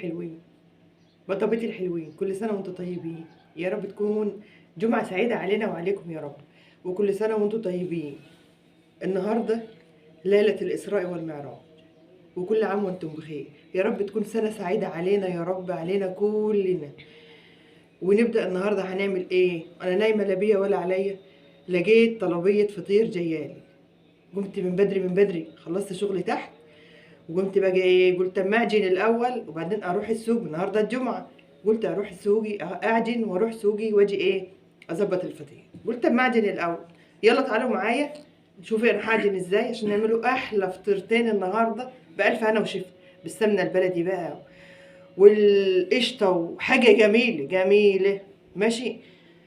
الحلوين، بطبيتي الحلوين، كل سنة وانتم طيبين. يا رب تكون جمعة سعيدة علينا وعليكم يا رب، وكل سنة وانتم طيبين. النهاردة ليلة الإسراء والمعراج، وكل عام وانتم بخير. يا رب تكون سنة سعيدة علينا يا رب، علينا كلنا. ونبدأ النهاردة هنعمل ايه؟ انا نايمة لا بيا ولا عليا، لقيت طلبية فطير جيالي. قمت من بدري خلصت شغلي تحت، وقمت بقى ايه، قلت اما اعجن الاول وبعدين اروح السوق. النهارده الجمعه، قلت اروح سوقي اعجن واروح سوقي واجي ايه اظبط الفطير. قلت اما اعجن الاول. يلا تعالوا معايا شوفي انا هعجن ازاي عشان نعملوا احلى فطيرتين النهارده بالف هنا وشفا، بالسمنه البلدي بقى والقشطه، وحاجه جميله جميله. ماشي،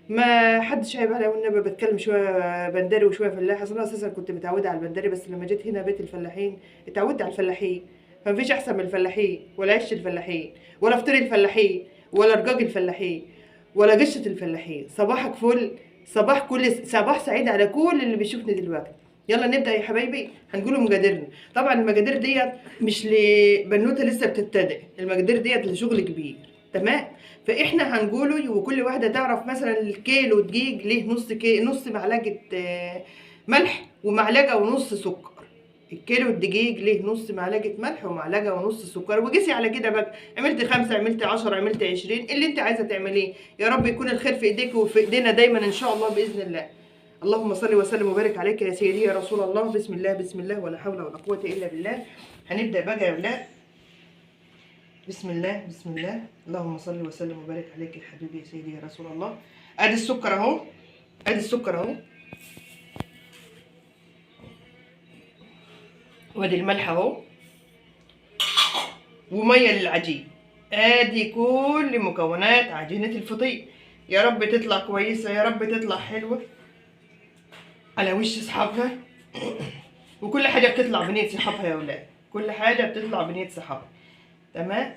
ما حدش عيب عليا والنبي، بتكلم شويه بندري وشويه فلاح. اصل انا اساسا كنت متعوده على البندري، بس لما جيت هنا بيت الفلاحين اتعودت على الفلاحين. فمفيش احسن من الفلاحين، ولا عيش الفلاحين، ولا فطير الفلاحين، ولا رقاق الفلاحين، ولا قشة الفلاحين. صباحك فل، صباح سعيد على كل اللي بيشوفني دلوقتي. يلا نبدا يا حبايبي. هنقولوا مقاديرنا. طبعا المقادير ديت مش لبنوته لسه بتبتدئ، المقادير ديت لشغل كبير. تمام، فاحنا هنقوله وكل واحده تعرف. مثلا الكيلو دقيق ليه نص معلقه ملح ومعلقه ونص سكر. الكيلو الدقيق ليه نص معلقه ملح ومعلقه ونص سكر. وقسي على كده بقى، عملت 5 عملت 10 عملت 20 اللي انت عايزه تعمليه. يا رب يكون الخير في ايديك وفي ايدينا دايما ان شاء الله باذن الله. اللهم صل وسلم وبارك عليك يا سيدي يا رسول الله. بسم الله بسم الله ولا حول ولا قوه الا بالله. هنبدا بقى يا ولاد. بسم الله بسم الله. اللهم صل وسلم وبارك عليك يا حبيبي يا سيدي يا رسول الله. ادي السكر اهو، ادي السكر اهو، وادي الملح اهو، وميه للعجين. ادي كل مكونات عجينه الفطير. يا رب تطلع كويسه، يا رب تطلع حلوه على وش اصحابها. وكل حاجه بتطلع بنيه صحابها يا ولاد، كل حاجه بتطلع بنيه صحابها. تمام.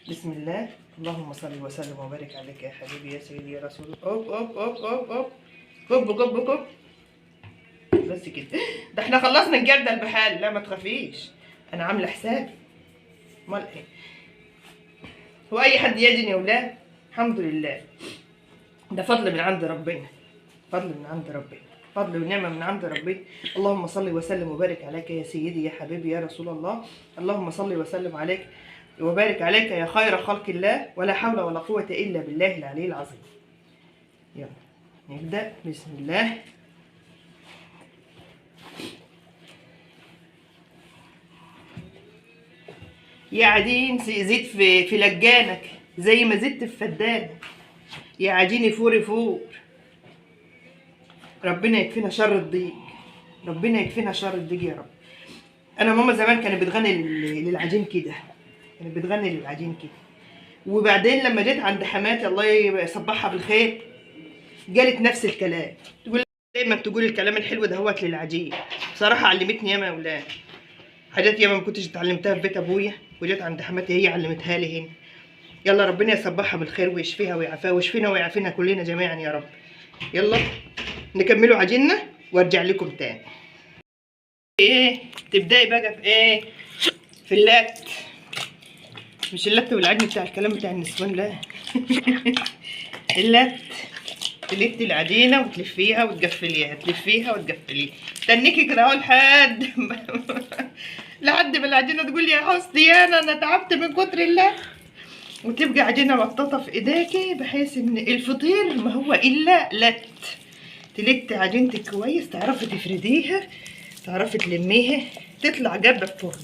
بسم الله. اللهم صل وسلم وبارك عليك يا حبيبي يا سيدي يا رسول الله. اوب اوب اوب اوب اوب كب كب كب. بس كده، ده احنا خلصنا الجردل بحال. لا ما تخافيش، انا عامله حسابي. امال ايه؟ هو اي حد يجن يا ولاد؟ الحمد لله، ده فضل من عند ربنا، فضل من عند ربنا، فضل ونعمه من عند ربنا. اللهم صل وسلم وبارك عليك يا سيدي يا حبيبي يا رسول الله. اللهم صل وسلم عليك وبارك عليك يا خير خلق الله، ولا حول ولا قوه الا بالله العلي العظيم. يلا نبدا. بسم الله. يا عجين زيت في لجانك زي ما زدت في فدانك. يا عجيني فوري فور. ربنا يكفينا شر الضيق، ربنا يكفينا شر الضيق يا رب. انا ماما زمان كانت بتغني للعجين كده، كانت بتغني للعجين كده. وبعدين لما جيت عند حماتي الله يصبحها بالخير، قالت نفس الكلام. تقول دايما تقول الكلام الحلو دهوت للعجين. بصراحه علمتني ياما يا اولاد، حاجات ياما ما كنتش اتعلمتها في بيت ابويا، وجيت عند حماتي هي علمتها لي هنا. يلا ربنا يصبحها بالخير ويشفيها ويعافيها ويشفينا ويعافينا كلنا جميعا يا رب. يلا نكملوا عجيننا وارجع لكم تاني. ايه تبداي بقى في ايه؟ في اللات، مش اللت والعجن بتاع الكلام بتاع النسوان، لا. اللت تلتي العجينه وتلفيها وتقفليها، تلفيها وتقفليها، تنكي كده اهو لحد لحد ما العجينه تقول يا حسني انا تعبت من كتر اللف. وتبقى عجينه مطاطه في ايديكي بحيث ان الفطير ما هو الا لت. تلت عجينتك كويس، تعرفي تفرديها، تعرفي تلميها، تطلع جابه بفرن.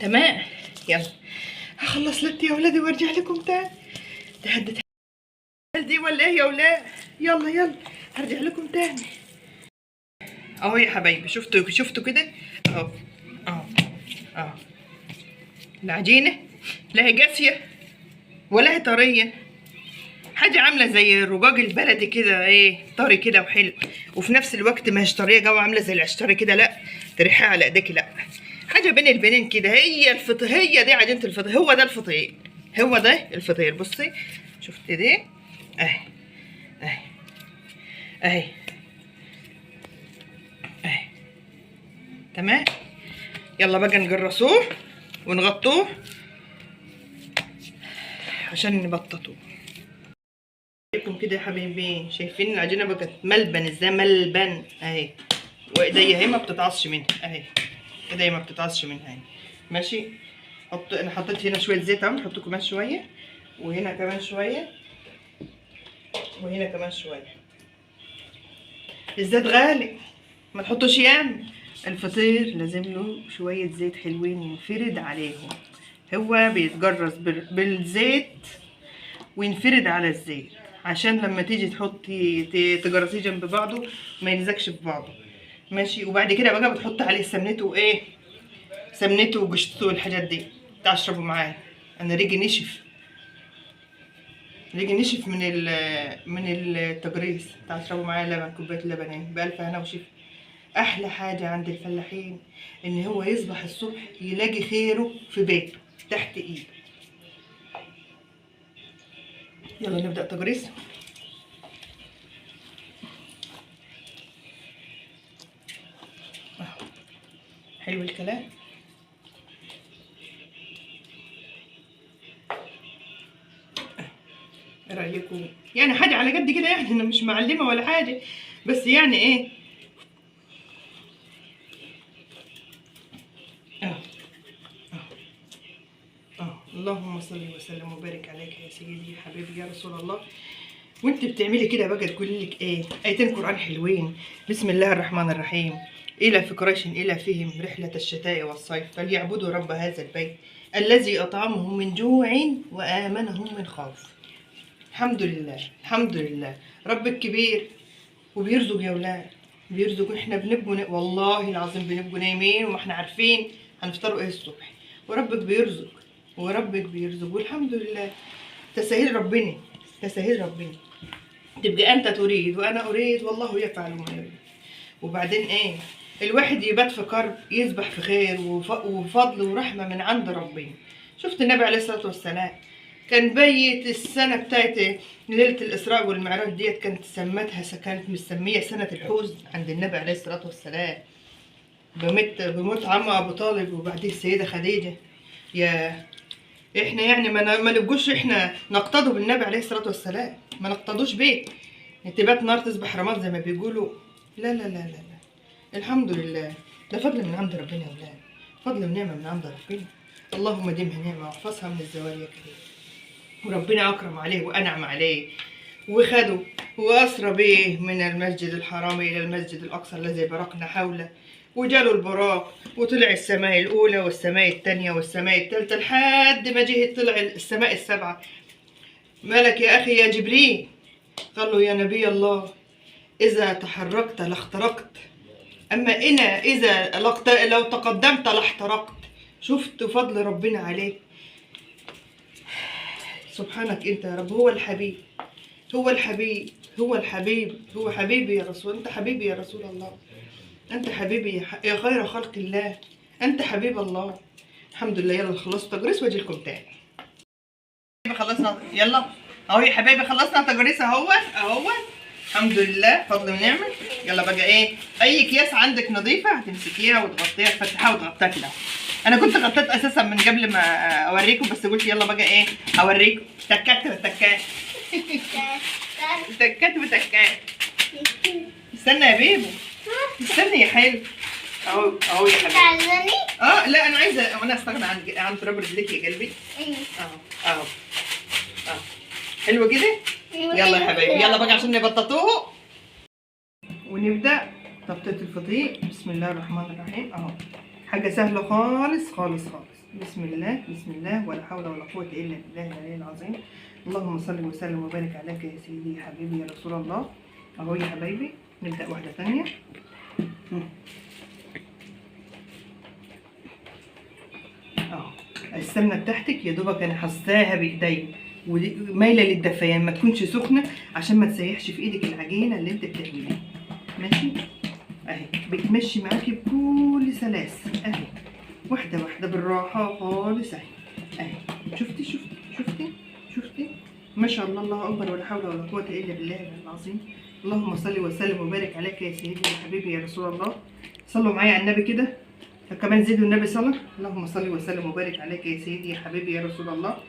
تمام. يلا هخلص لت يا ولادي وارجع لكم تاني. تهدت دي ولا ايه يا ولاد؟ يلا يلا هرجع لكم تاني. اهو يا حبايبي، شفتوا كده اهو، اهو اهو العجينه لا هي قاسيه ولا هي طريه، حاجه عامله زي الرجاج البلدي كده، ايه طري كده وحلو، وفي نفس الوقت ما هيش طريه جو عامله زي العشتري كده، لا تريحيها على ايديكي، لا حاجه بين البنين كده. هي الفطير، هي دي عجينه الفطير، هو ده الفطير، هو ده الفطير. بصي شفت دي اهي اهي اهي اهي. تمام. يلا بقى نجرسوه ونغطوه عشان نبططه لكم كده يا حبايبي. شايفين العجينه بقت ملبن ازاي؟ ملبن اهي. وايديا اهي ما بتتعصش منها اهي. ايديا ما بتتعصش منها اهي. ماشي. انا حطيت هنا شويه زيت اهو، نحط كمان شويه، وهنا كمان شويه، وهنا كمان شويه. الزيت غالي ما تحطوش ياما. الفطير لازم له شويه زيت حلوين ينفرد عليهم. هو بيتجرس بالزيت وينفرد على الزيت، عشان لما تيجي تحطي تجرسيه جنب بعضه ما يلزقش في بعضه. ماشي. وبعد كده بقى بتحط عليه سمنته وايه، سمنته وقشطته والحاجات دي. تعالوا اشربوا معايا. انا ريجي نشف، ريجي نشف من التجريس. تعالوا اشربوا معايا لبن، كوبايه لبن اهي بألف هنا وشفا. احلى حاجه عند الفلاحين ان هو يصبح الصبح يلاقي خيره في بيته تحت ايده. يلا نبدأ تجريس. حلو الكلام. ايه رايكم؟ يعني حاجه على قد كده، يعني انا مش معلمه ولا حاجه، بس يعني ايه. اللهم صل وسلم وبارك عليك يا سيدي يا حبيبي يا رسول الله. وانت بتعملي كده بقى تقول لك ايه؟ ايتين قران حلوين. بسم الله الرحمن الرحيم. الى في قريش الى فيهم رحله الشتاء والصيف فليعبدوا رب هذا البيت الذي اطعمهم من جوع وامنهم من خوف. الحمد لله الحمد لله. ربك كبير وبيرزق يا ولاد، بيرزق. احنا بنبقوا والله العظيم بنبقوا نايمين وما احنا عارفين هنفطروا ايه الصبح، وربك بيرزق وربك بيرزق والحمد لله. تسهيل ربنا، تسهيل ربنا. تبقى انت تريد وانا اريد والله يفعل ما يريد. وبعدين ايه؟ الواحد يبات في كرب يسبح في خير وفضل ورحمه من عند ربنا. شفت النبي عليه الصلاه والسلام كان بيت السنه بتاعت ليله الاسراء والمعراج ديت، كانت كانت مسميه سنه الحزن عند النبي عليه الصلاه والسلام. بموت عمه ابو طالب وبعديه السيده خديجه. يا احنا يعني ما نبقوش احنا نقتضوا بالنبي عليه الصلاه والسلام، ما نقتضوش بيه. تبات نار تصبح رماد زي ما بيقولوا. لا لا لا لا لا. الحمد لله. ده فضل من عند ربنا يا ولاد، فضل ونعمه من عند ربنا. اللهم ديمها نعمه واحفظها من الزوال يا كريم. وربنا اكرم عليه وانعم عليه وخده واسرى به من المسجد الحرام الى المسجد الاقصى الذي باركنا حوله، وجاله البراق وطلع السماء الاولى والسماء الثانيه والسماء الثالثه لحد ما جه طلع السماء السبعه. مالك يا اخي يا جبريل؟ قال له يا نبي الله اذا تحركت لاخترقت، اما انا اذا لو تقدمت لاحترقت. شفت فضل ربنا عليك. سبحانك انت يا رب. هو الحبيب، هو الحبيب، هو الحبيب، هو حبيبي يا رسول. انت حبيبي يا رسول الله، انت حبيبي يا خير خلق الله، انت حبيب الله. الحمد لله. يلا خلصت تجريس واجي لكم تاني. خلصنا يلا اهو يا حبايبي، خلصنا تجريس اهو الحمد لله فضل ونعمه. يلا بقى ايه، اي اكياس عندك نظيفه هتمسكيها وتغطيها تفتحها وتغطيها كده. انا كنت غطيت اساسا من قبل ما اوريكم، بس قلت يلا بقى ايه اوريكم. تكات وتكات تكات وتكات. استنى يا بيبو، استنى يا حلو. اهو يا حبيبي. لا انا عايزه انا استغنى عن تراب رجليك يا قلبي. اهو حلوه كده. يلا يا حبايبي يلا بقى عشان نبططوه ونبدا تبطيط الفطير. بسم الله الرحمن الرحيم. اهو حاجه سهله خالص خالص خالص. بسم الله بسم الله ولا حول ولا قوه الا بالله العلي العظيم. اللهم صل وسلم وبارك عليك يا سيدي يا حبيبي يا رسول الله. اهو يا حبايبي نبدا واحده ثانيه. اهو السمنه بتاعتك يا دوبك انا حساها بايدي ومايله للدفيان، ما تكونش سخنه عشان ما تسيحش في ايدك العجينه اللي انت بتعمليها. ماشي. اهي بتمشي معاكي بكل سلاسه اهي، واحده واحده بالراحه خالص اهي. اهي شفتي شفتي شفتي شفتي ما شاء الله. الله اكبر ولا حول ولا قوه الا بالله العظيم. اللهم صل وسلم وبارك عليك يا سيدي يا حبيبي يا رسول الله. صلوا معايا على النبي كده، فكمان زيدوا النبي صلاه. اللهم صل وسلم وبارك عليك يا سيدي يا حبيبي يا رسول الله.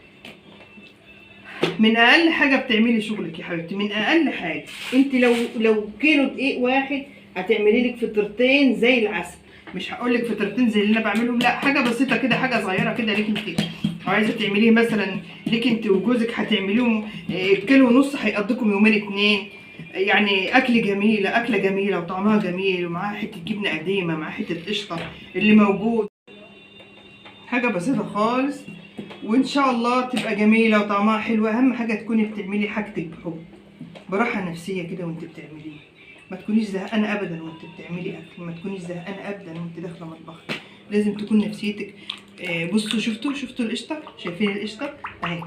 من اقل حاجه بتعملي شغلك يا حبيبتي، من اقل حاجه. انت لو كيلو دقيق واحد هتعملي لك فطيرتين زي العسل. مش هقول لك فطيرتين زي اللي انا بعملهم، لا، حاجه بسيطه كده، حاجه صغيره كده ليك انت. عايزه تعمليه مثلا ليك انت وجوزك، هتعمليهم كيلو ونص هيقضيكم يومين اتنين. يعني اكله جميله وطعمها جميل، ومعاها حته جبنه قديمه، معاها حته قشطه اللي موجود. حاجه بسيطه خالص، وان شاء الله تبقى جميله وطعمها حلو. اهم حاجه تكوني بتعملي حاجتك بحب، براحه نفسيه كده وانت بتعمليه. ما تكونيش زهقانه ابدا وانت بتعملي اكل، ما تكونيش زهقانه ابدا وانت داخله مطبخك. لازم تكون نفسيتك. بصوا، شفتوا القشطه؟ شايفين القشطه اهي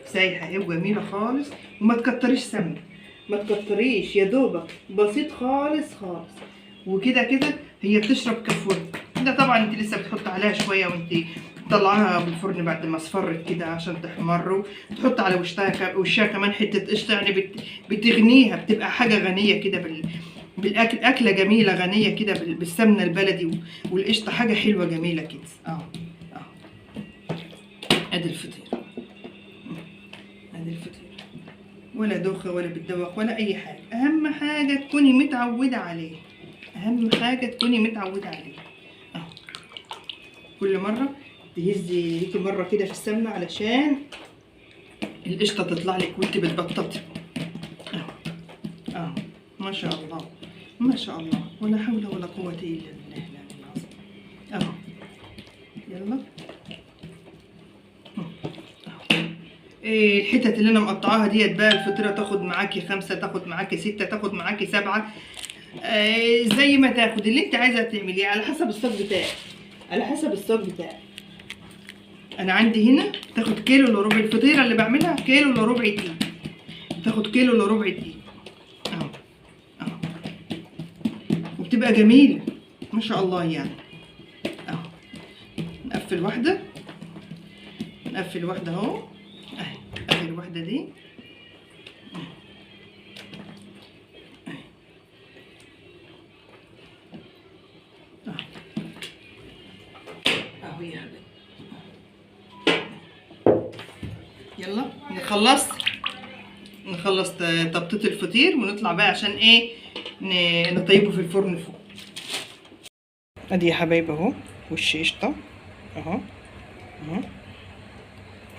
سايحه اهي وجميله خالص. وما تكتريش سمنه، ما تكتريش، يا دوبك بسيط خالص خالص. وكده كده هي بتشرب كفور. ده طبعا انت لسه بتحط عليها شويه وانت تطلعها بالفرن بعد ما اصفرت كده عشان تحمر، وتحط على وشها كمان حته قشطه. يعني بتغنيها، بتبقى حاجه غنيه كده بالاكل. اكله جميله غنيه كده بالسمنه البلدي والقشطه، حاجه حلوه جميله كده. ادي الفطير، ادي الفطير، ولا دوخه ولا بتدوخ ولا اي حاجه. اهم حاجه تكوني متعوده عليه، اهم حاجه تكوني متعوده عليه. كل مره تهزي ليكي مره كده في السمنه علشان القشطه تطلع لك وانت بتبططي. ما شاء الله، ما شاء الله، ولا حول ولا قوه الا بالله العظيم. يلا. الحتت اللي انا مقطعاها ديت بقى، الفطيره تاخد معاكي 5، تاخد معاكي 6، تاخد معاكي 7، زي ما تاخد اللي انت عايزه تعمليه، على حسب الصاج بتاعك، على حسب الصاج بتاعك. انا عندي هنا تاخد كيلو الا ربع. الفطيره اللي بعملها كيلو الا ربع دقيق، تاخد كيلو الا ربع دقيق. وبتبقى جميله ما شاء الله يعني. نقفل واحده، نقفل واحده اهو، اهي اخر واحده دي اهو يا حبيبي. يلا نخلص تبطيط الفطير ونطلع بقى عشان ايه نطيبه في الفرن فوق. ادي يا حبايبي اهو وش قشطه اهو.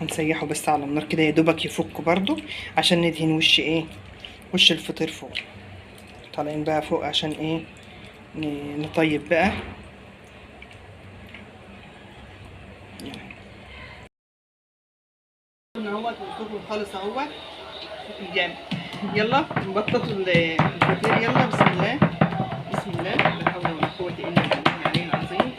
هنسيحه بس على النار كده يا دوبك يفك برضو، عشان ندهن وش الفطير فوق. طالعين بقى فوق عشان ايه نطيب بقى. اهوت ونسخن خالص اهوت جامد. يلا نبططوا الفطير. يلا بسم الله، بسم الله، لا حول ولا قوه الا بالله العلي العظيم.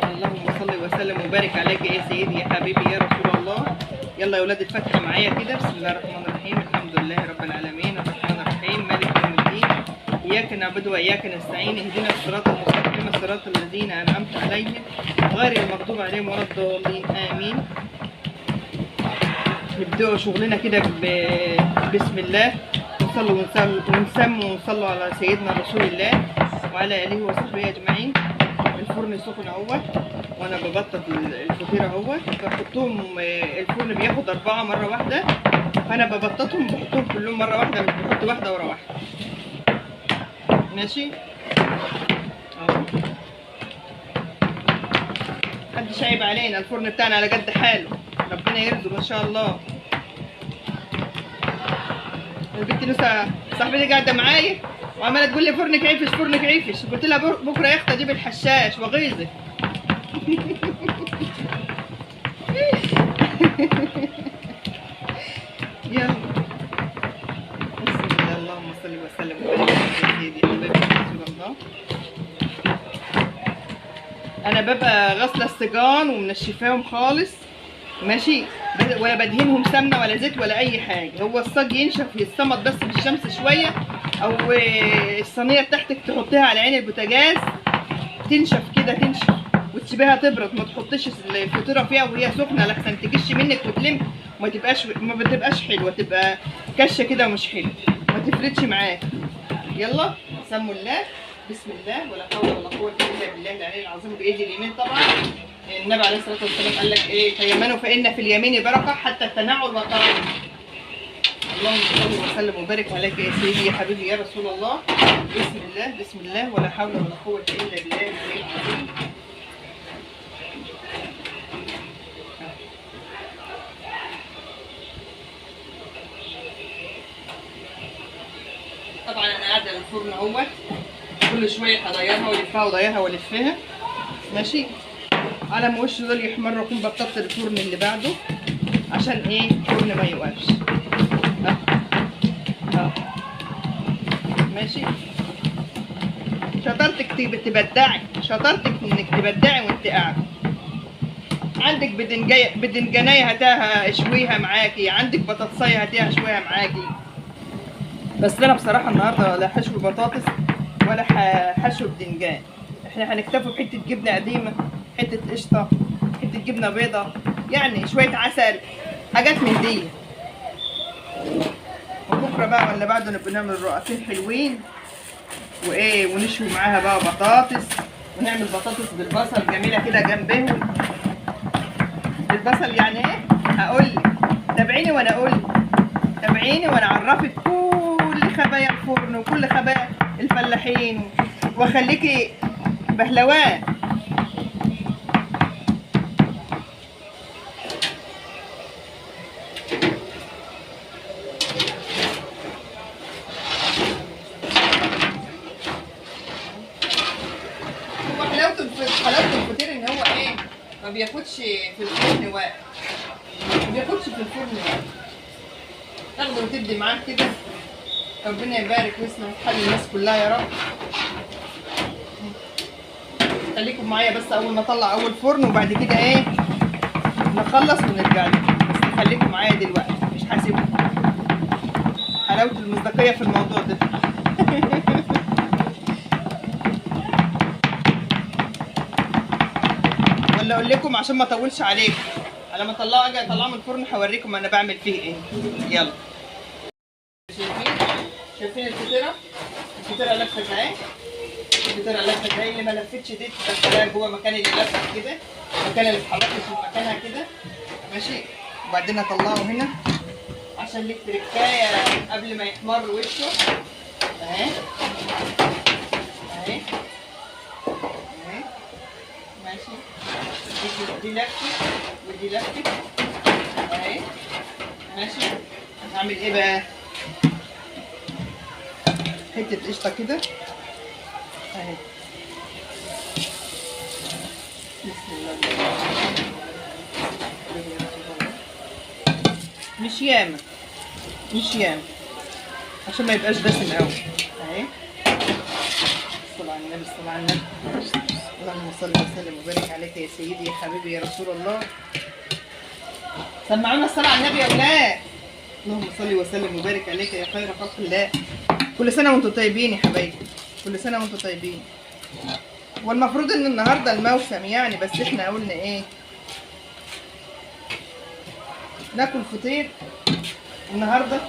اللهم صل وسلم وبارك عليك يا سيدي يا حبيبي يا رسول الله. يلا يا ولاد الفاتحه معايا كده. بسم الله الرحمن الرحيم، الحمد لله رب العالمين الرحمن الرحيم مالك يوم الدين، اياك نعبد واياك نستعين، اهدنا الصراط المستقيم صراط الذين انعمت عليهم غير المغضوب عليهم ولا الضالين، امين. نبدأ شغلنا كده بسم الله، ونصلوا ونسموا ونصلوا على سيدنا رسول الله وعلى اله وصحبه اجمعين. الفرن سخن اهوت وانا ببطط الفطيره اهوت. بحطهم الفرن بياخد 4 مره واحده، فانا ببططهم بحطهم كلهم مره واحده، مش بحط واحده ورا واحده. ماشي اهو. محدش عيب علينا، الفرن بتاعنا على قد حاله، ربنا يرزق ان شاء الله. البنت لسه صاحبتي قاعده معايا وعماله تقول لي فرنك عيفش فرنك عيفش. قلت لها بكره يا اختي اجيب الحشاش واغيظك. يلا بسم الله، اللهم صل وسلم وبارك على سيدي حبيبي رسول الله. انا ببقى غاسله السجان ومنشفاهم خالص ماشي، ولا بدهنهم سمنه ولا زيت ولا اي حاجه. هو الصاج ينشف يتصمت بس في الشمس شويه، او الصينيه بتاعتك تحطيها على عين البوتاجاز تنشف كده، تنشف وتسيبيها تبرد. ما تحطيش الفطيره فيها وهي سخنه لحسن تكش منك وتلم، ما بتبقاش حلوه، تبقى كشه كده ومش حلوه، ما تفردش معاك. يلا سموا الله، بسم الله، ولا حول ولا قوه الا بالله العلي العظيم. بايدي اليمين طبعا النبي عليه الصلاه والسلام قال لك ايه؟ تيمنوا فان في اليمين بركه حتى التناول والطعام. اللهم صل وسلم وبارك عليك يا سيدي يا حبيبي يا رسول الله. بسم الله بسم الله ولا حول ولا قوه الا بالله العلي العظيم. طبعا انا قاعده الفرن اهوت، كل شويه هغيرها والفها واغيرها والفها ماشي. على ما وش دول يحمروا اكون بطلت الفرن اللي بعده عشان ايه الفرن ما يوقفش. ماشي. شطارتك تبدعي، شطارتك انك تبدعي وانت قاعده. عندك بدنجانية هاتاها اشويها معاكي، عندك بطاطسية هاتيها اشويها معاكي. بس انا بصراحة النهارده لا حشو بطاطس ولا حشو بدنجان. احنا هنكتفي بحتة جبنة قديمة، حتة قشطة، حتة جبنة بيضة، يعني شوية عسل، حاجات من دي. وبكرة بقى ولا بعده نبقى نعمل رقاقين حلوين وايه، ونشوي معاها بقى بطاطس، ونعمل بطاطس بالبصل جميلة كده جنبهم. البصل يعني ايه؟ هقولك، تابعيني وانا اقولك، تابعيني وانا اعرفك كل خبايا الفرن وكل خبايا الفلاحين واخليكي بهلوان. هو حلاوة الفطير ان هو ايه؟ ما بياخدش في الفرن وقت، ما بياخدش في الفرن وقت، تاخده وتدي معاك كده. ربنا يبارك ويسمع حال الناس كلها يا رب. خليكم معايا بس اول ما اطلع اول فرن وبعد كده ايه نخلص ونرجع لكم. بس خليكم معايا دلوقتي مش هسيبكم. حلاوة المصداقية في الموضوع ده. ولا اقول لكم عشان ما اطولش عليكم، على ما اجي اطلعه من الفرن هوريكم انا بعمل فيه ايه. يلا. شايفين الفطيره؟ الفطيره لفت اهي، الفطيره لفت اهي. اللي ما لفتش دي تدخلها جوه مكان اللي لفت كده، مكان اللي اتحركت في مكانها كده ماشي. وبعدين اطلعه هنا عشان ليك تركايه قبل ما يحمر وشه اهي اهي اهي ماشي. دي لفت ودي لفت اهي ماشي. هعمل ايه بقى؟ حته قشطه كده اهي. بسم الله. مش ياما مش ياما عشان ما يبقاش دسم قوي اهي. الصلاة على النبي، الصلاة على النبي. اللهم صل وسلم وبارك عليك يا سيدي يا حبيبي يا رسول الله. سمعونا الصلاة على النبي يا اولاد. اللهم صل وسلم وبارك عليك يا خير خلق الله. كل سنة وانتم طيبين يا حبايبي، كل سنة وانتم طيبين. والمفروض ان النهارده الموسم يعني، بس احنا قلنا ايه؟ ناكل فطير النهارده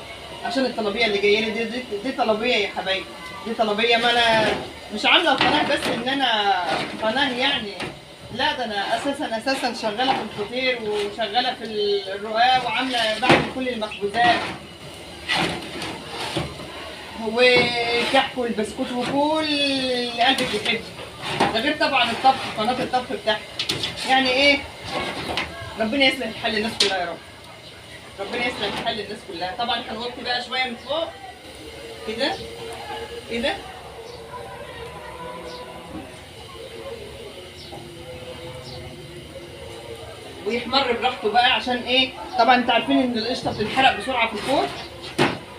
عشان الطلبيه اللي جايه لي دي طلبيه يا حبايبي، دي طلبيه. ما انا مش عامله القناه بس ان انا قناه يعني، لا ده انا اساسا شغاله في الفطير وشغاله في الرقاق وعامله بعمل كل المخبوزات والكحك والبسكوت وكل اللي قلبك بيحبه. ده غير طبعا الطبخ، قناه الطبخ بتاعتي يعني ايه. ربنا يصلح حال الناس كلها يا رب، ربنا يصلح حال الناس كلها. طبعا هنوطي بقى شويه من فوق كده كده ويحمر براحته بقى. عشان ايه؟ طبعا انتوا عارفين ان القشطه بتتحرق بسرعه في الفرن،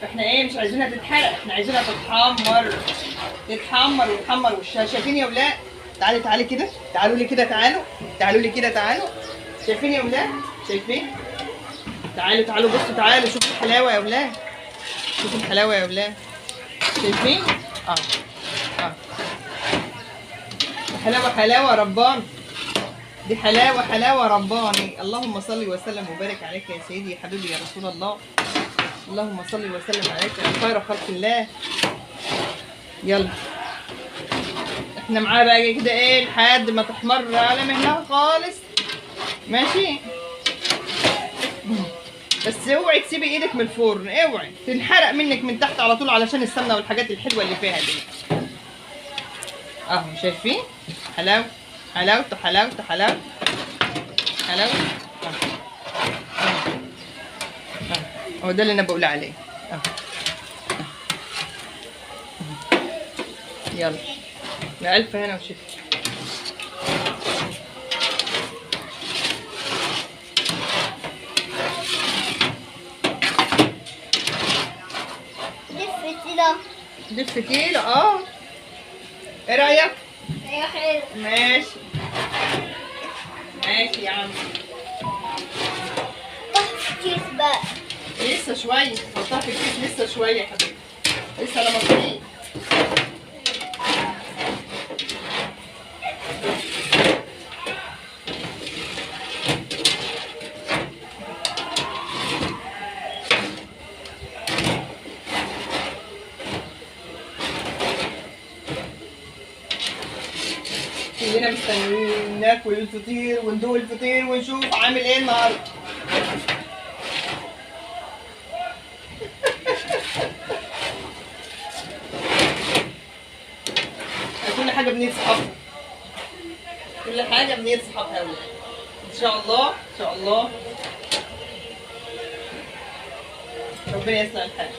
فاحنا ايه مش عايزينها تتحرق، احنا عايزينها تتحمر، تتحمر وتحمر وشها. شايفين يا ولاد؟ تعالي كده، تعالوا لي كده، تعالوا لي كده، تعالوا. شايفين يا ولاد؟ شايفين؟ تعالوا بصوا، تعالوا شوفوا الحلاوه يا ولاد، شوفوا الحلاوه يا ولاد. شايفين؟ حلاوه رباني، دي حلاوه رباني. اللهم صل وسلم وبارك عليك يا سيدي يا حبيبي يا رسول الله. اللهم صل وسلم عليك يا خير خلق الله. يلا احنا معاها بقى كده ايه لحد ما تحمر على مهلها خالص. ماشي. بس اوعي تسيبي ايدك من الفرن، اوعي تنحرق منك من تحت على طول علشان السمنه والحاجات الحلوه اللي فيها دي. اهو شايفين حلاوه حلاوته حلاوته حلاوته حلاوته. هو ده اللي انا بقول عليه. يلا بألف هنا وشفا. دف كيلو ايه رأيك؟ ايوه حلو. ماشي ماشي يا عم. كيس بقى. لسه شوية حطها في الكيس، لسه شوية يا حبيبي، لسه لما تطيب. كلنا مستنيين ناكل الفطير وندوق الفطير ونشوف عامل ايه النهارده. كل حاجه بنية صحابها، كل حاجه بنية صحابها يا ولاد. ان شاء الله ان شاء الله ربنا يصلح الحال.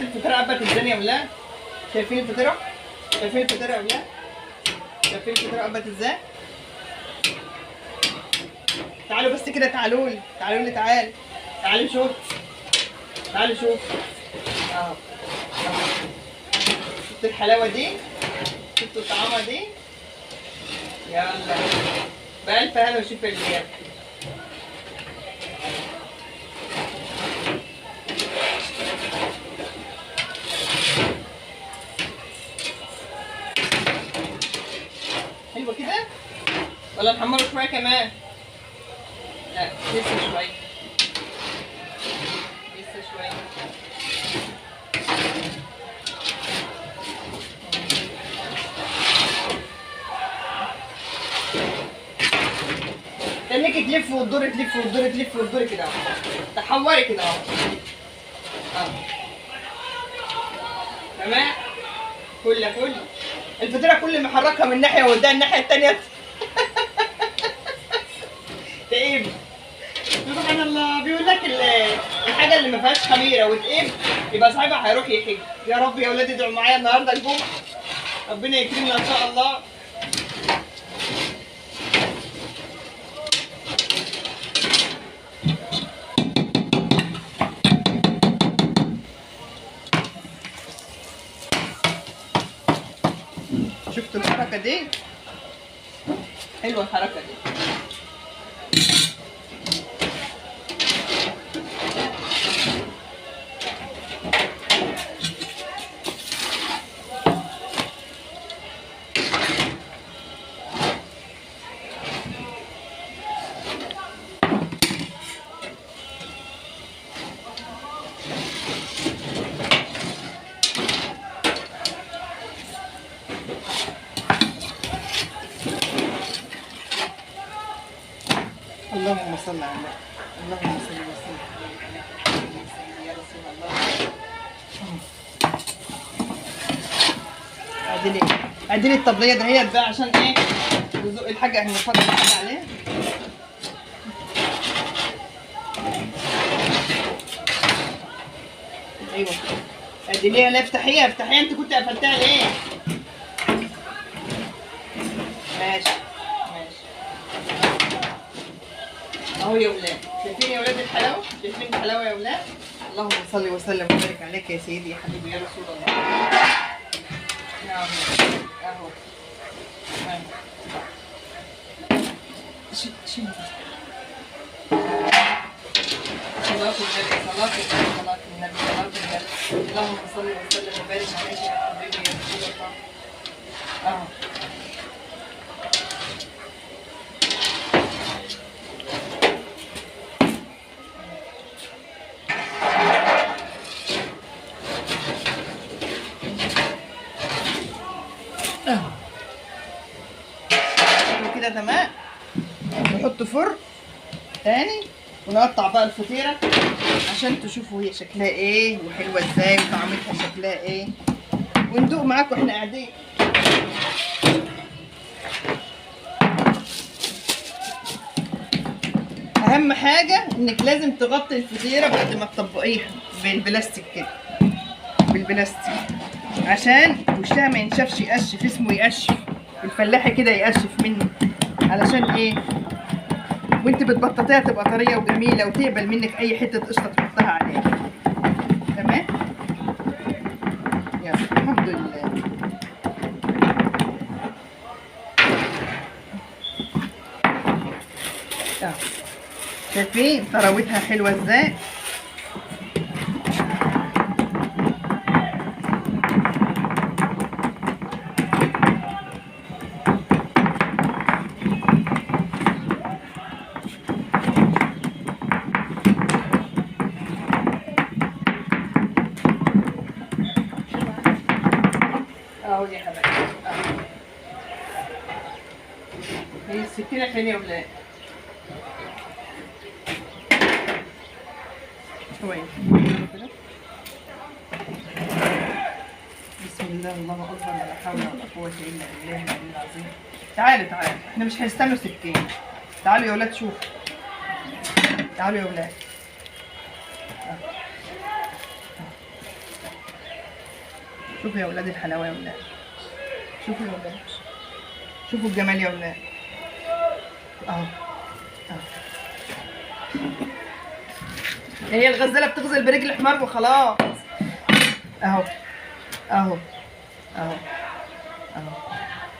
الفطيرة قبت ازاي يا ولاد؟ شايفين الفطيرة؟ شايفين الفطيرة يا ولاد؟ شايفين الفطيرة قبت ازاي؟ تعالوا بس كده، تعالوا لي تعالوا لي تعال تعالوا شوف، تعالوا شوف اهو. شفتوا الحلاوة دي؟ شفتوا الطعامة دي؟ يلا بألف هلا وشوف الرجال. حلوة كده؟ ولا نحمره شوية كمان؟ لا لسه شوية، لسه شوية. تنك تلف وتدوري تلف وتدوري تلف وتدوري كده اهو، تحوري كده اهو. تمام. كل الفطيرة كل ما احركها من ناحية ووديها الناحية التانية تقيب. سبحان الله، بيقول لك الحاجة اللي ما فيهاش خميرة وتقيب يبقى صاحبها هيروح يحج. يا رب يا ولاد ادعوا معايا النهارده الجمعة ربنا يكرمنا ان شاء الله. شفتوا الحركة دي؟ حلوة الحركة دي. اللهم صل على النبي، اللهم صل وسلم يا رسول الله. عدلي الطبليه دهيت بقى عشان ايه نزق الحاجه احنا نفضل الحاجه عليها. ايوه عدليها. لا افتحيها افتحيها، انت كنت قفلتها ليه؟ ماشي اهو يا ولاد. شايفين يا ولاد الحلاوه؟ شايفين الحلاوه يا ولاد؟ اللهم صل وسلم وبارك عليك يا سيدي يا حبيبي يا رسول الله. اهو صلاة النبي صلاة النبي صلاة النبي صلاة النبي. اللهم صل وسلم وبارك عليك يا حبيبي يا رسول الله. اهو الفرن تاني، ونقطع بقى الفطيرة عشان تشوفوا هي شكلها ايه وحلوة ازاي وطعمتها شكلها ايه، وندوق معاكم واحنا قاعدين. اهم حاجة انك لازم تغطي الفطيرة بعد ما تطبقيها بالبلاستيك كده، بالبلاستيك، عشان وشها ما ينشفش. يقشف، اسمه يقشف، الفلاحي كده يقشف منه. علشان ايه؟ وانت بتبططيها تبقى طريه وجميله وتقبل منك اي حته قشطه تحطها عليها. تمام؟ يلا الحمد لله. شايفين طراوتها حلوه ازاي؟ اهو يا حبايبي، اهو. هي السكينه فين يا ولاد؟ شوية كده. بسم الله، الله اكبر، ولا حول ولا قوه الا بالله العلي العظيم. تعالوا تعالوا، احنا مش هنستنوا سكين. تعالوا يا ولاد شوفوا، تعالوا يا ولاد. شوفوا يا ولاد الحلاوه يا ولاد، شوفوا يا ولاد، شوفوا الجمال يا ولاد. اهو اهو. هي الغزاله بتغزل برجل حمار وخلاص. اهو اهو اهو اهو.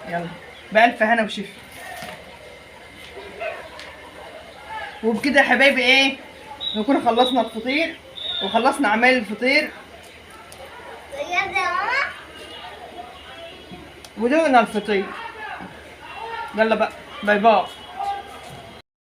يلا بألف هنا وشفا. وبكده يا حبايبي ايه، نكون خلصنا الفطير وخلصنا اعمال الفطير بجد يا ماما؟ ودوقنا الفطير. يلا بقى، باي باي.